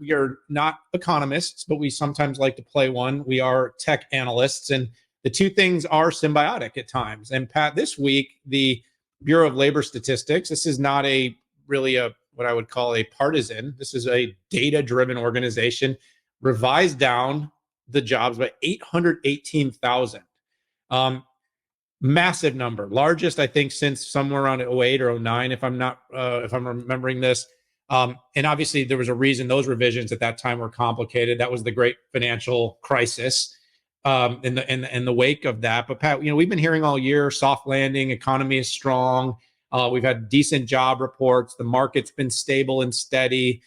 we are not economists, but we sometimes like to play one. We are tech analysts, and the two things are symbiotic at times. And Pat, this week, the Bureau of Labor Statistics, this is not a really a what I would call a partisan. This is a data-driven organization, revised down the jobs by 818,000. Massive number, largest I think since somewhere around 08 or 09, if I'm remembering this. And obviously there was a reason those revisions at that time were complicated. That was the great financial crisis in the wake of that. But Pat, we've been hearing all year, soft landing, economy is strong. We've had decent job reports. The market's been stable and steady.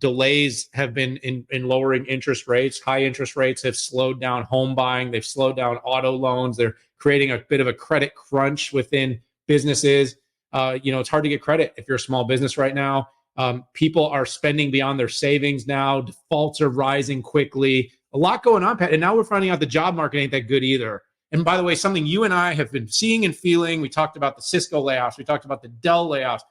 Delays have been in lowering interest rates. High interest rates have slowed down home buying. They've slowed down auto loans. They're creating a bit of a credit crunch within businesses. It's hard to get credit if you're a small business right now. People are spending beyond their savings now. Defaults are rising quickly. A lot going on, Pat. And now we're finding out the job market ain't that good either. And by the way, something you and I have been seeing and feeling, we talked about the Cisco layoffs. We talked about the Dell layoffs.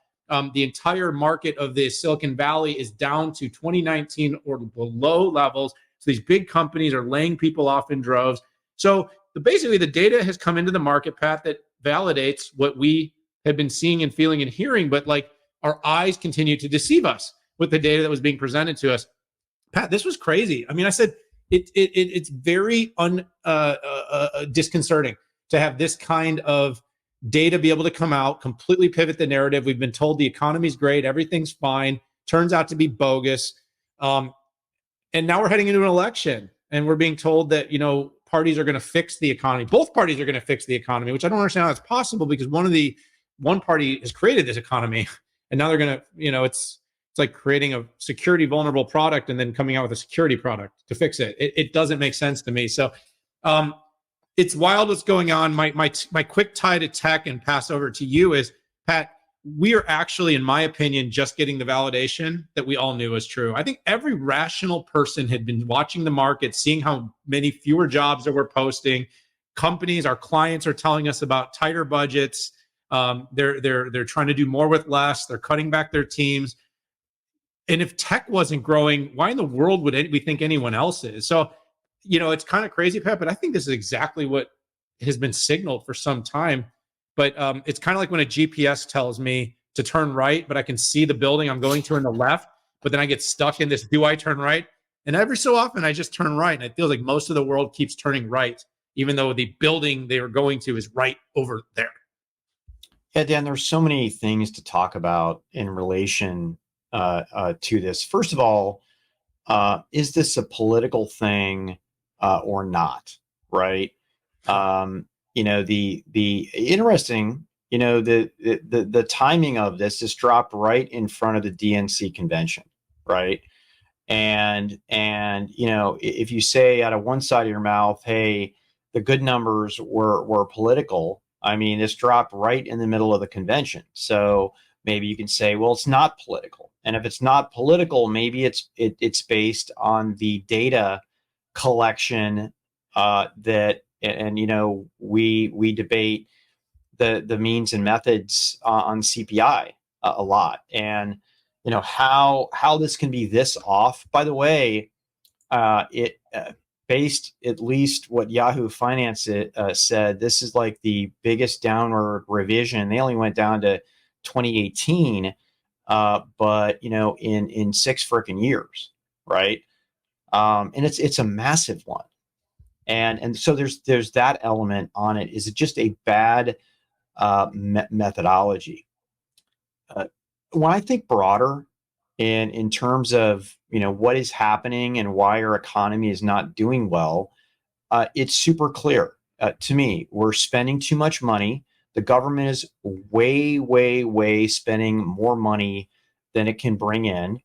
The entire market of the Silicon Valley is down to 2019 or below levels. So these big companies are laying people off in droves. So basically the data has come into the market, Pat, that validates what we had been seeing and feeling and hearing, but like our eyes continue to deceive us with the data that was being presented to us. Pat, this was crazy. I mean, I said it's very disconcerting to have this kind of data be able to come out, completely pivot the narrative. We've been told the economy's great, everything's fine, turns out to be bogus. And now we're heading into an election and we're being told that, parties are going to fix the economy. Both parties are going to fix the economy, which I don't understand how that's possible because one party has created this economy and now they're going to, it's like creating a security vulnerable product and then coming out with a security product to fix it. It doesn't make sense to me. So it's wild what's going on. My quick tie to tech and pass over to you is, Pat, we are actually, in my opinion, just getting the validation that we all knew was true. I think every rational person had been watching the market, seeing how many fewer jobs that we're posting. Companies, our clients are telling us about tighter budgets. They're trying to do more with less. They're cutting back their teams. And if tech wasn't growing, why in the world would we think anyone else is? So, it's kind of crazy, Pat, but I think this is exactly what has been signaled for some time. But it's kind of like when a GPS tells me to turn right, but I can see the building I'm going to in the left, but then I get stuck in this, do I turn right? And every so often I just turn right. And it feels like most of the world keeps turning right, even though the building they are going to is right over there. Yeah, Dan, there's so many things to talk about in relation to this. First of all, is this a political thing or not? Right? The interesting, the timing of this is dropped right in front of the DNC convention, right? And if you say out of one side of your mouth, hey, the good numbers were political, I mean, it's dropped right in the middle of the convention. So maybe you can say, well, it's not political. And if it's not political, maybe it's based on the data collection that. And we debate the means and methods on CPI a lot, and how this can be this off. By the way, it based at least what Yahoo Finance said. This is like the biggest downward revision. They only went down to 2018, but in 6 freaking years, right? And it's a massive one. And so there's that element on it. Is it just a bad methodology? When I think broader in terms of what is happening and why our economy is not doing well, it's super clear to me. We're spending too much money. The government is way spending more money than it can bring in.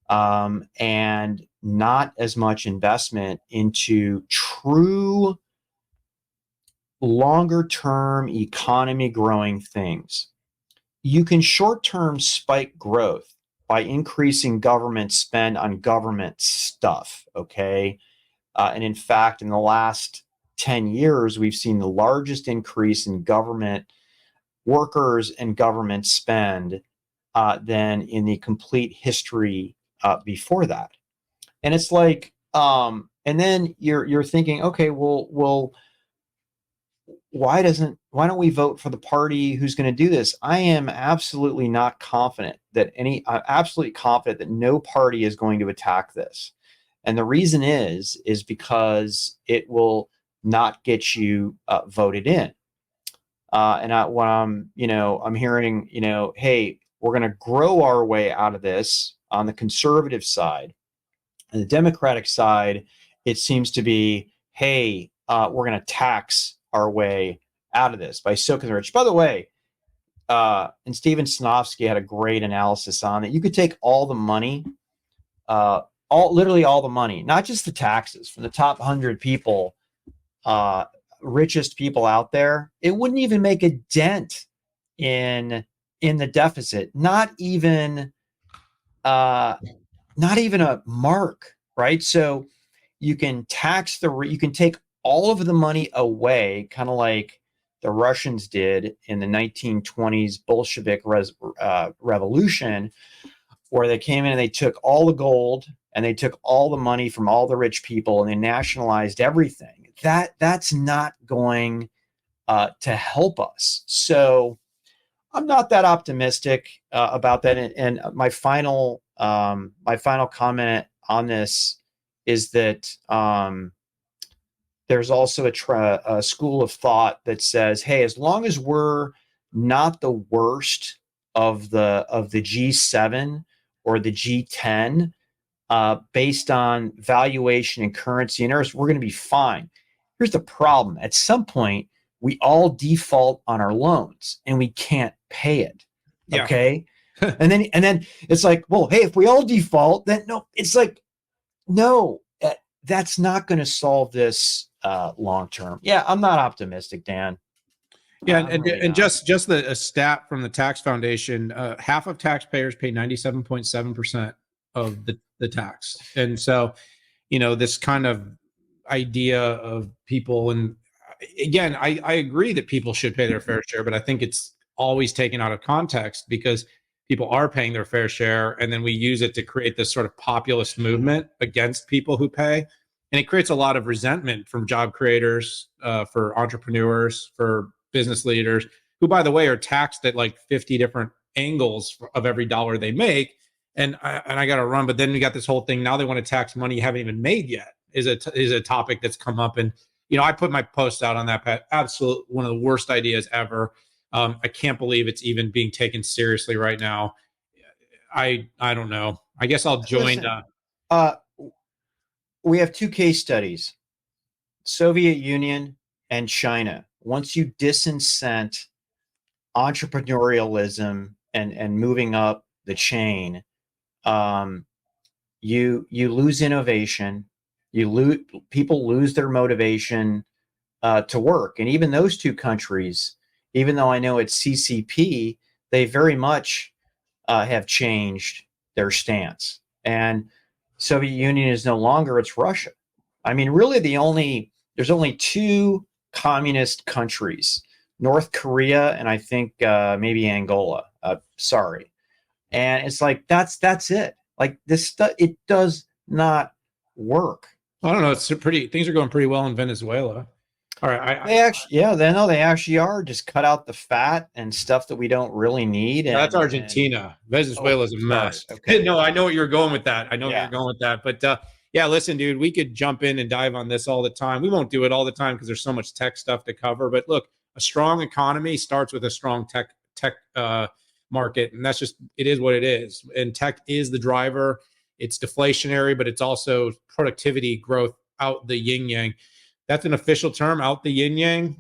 And not as much investment into true longer term economy growing things. You can short term spike growth by increasing government spend on government stuff. Okay. And in fact, in the last 10 years, we've seen the largest increase in government workers and government spend than in the complete history before that. And it's like, and then you're thinking, okay, well, why don't we vote for the party who's going to do this? I am absolutely not confident that I'm absolutely confident that no party is going to attack this. And the reason is because it will not get you voted in. When I'm hearing, hey, we're going to grow our way out of this on the conservative side. And the Democratic side, it seems to be, hey, we're going to tax our way out of this by soaking the rich. By the way, and Steven Sinofsky had a great analysis on it. You could take all the money, literally all the money, not just the taxes from the top 100 people, richest people out there. It wouldn't even make a dent in the deficit. Not even a mark, right? So you can you can take all of the money away, kind of like the Russians did in the 1920s Bolshevik revolution, where they came in and they took all the gold and they took all the money from all the rich people and they nationalized everything. That's not going to help us. So I'm not that optimistic about that. And my final comment on this is that there's also a school of thought that says, hey, as long as we're not the worst of the G7 or the G10 based on valuation and currency and earnings, we're going to be fine. Here's the problem. At some point, we all default on our loans and we can't pay it. Yeah. Okay. and then it's like, well, hey, if we all default, then no, it's like, no, that's not going to solve this long term. Yeah, I'm not optimistic, Dan. Yeah, and just a stat from the Tax Foundation, half of taxpayers pay 97.7% of the tax. And so, this kind of idea of people, and again, I agree that people should pay their fair share, but I think it's always taken out of context because people are paying their fair share, and then we use it to create this sort of populist movement against people who pay. And it creates a lot of resentment from job creators, for entrepreneurs, for business leaders, who, by the way, are taxed at like 50 different angles of every dollar they make. And I got to run, but then we got this whole thing. Now they want to tax money you haven't even made yet. Is a topic that's come up, and I put my post out on that. Pat, absolute one of the worst ideas ever. I can't believe it's even being taken seriously right now. I don't know. I guess I'll join. Listen, we have two case studies: Soviet Union and China. Once you disincent entrepreneurialism and moving up the chain, you lose innovation. People lose their motivation to work. And even those two countries, even though I know it's CCP, they very much have changed their stance. And Soviet Union is no longer, it's Russia. I mean, really there's only two communist countries, North Korea and I think maybe Angola. Sorry. And it's like, that's it. Like this stuff, it does not work. I don't know. Things are going pretty well in Venezuela. All right. They actually are. Just cut out the fat and stuff that we don't really need. That's Argentina. Venezuela's a mess. Okay. No, I know what you're going with that. But yeah, listen, dude, we could jump in and dive on this all the time. We won't do it all the time because there's so much tech stuff to cover. But look, a strong economy starts with a strong tech market, and it is what it is. And tech is the driver. It's deflationary, but it's also productivity growth out the yin yang. That's an official term, out the yin yang.